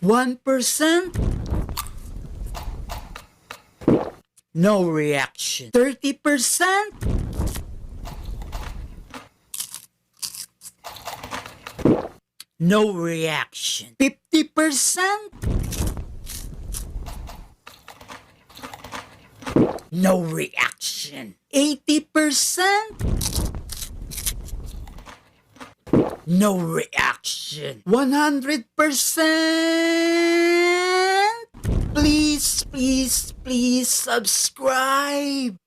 1%? No reaction. 30%? No reaction. 50%? No reaction. 80%? No reaction. 100%? Please, please, please subscribe.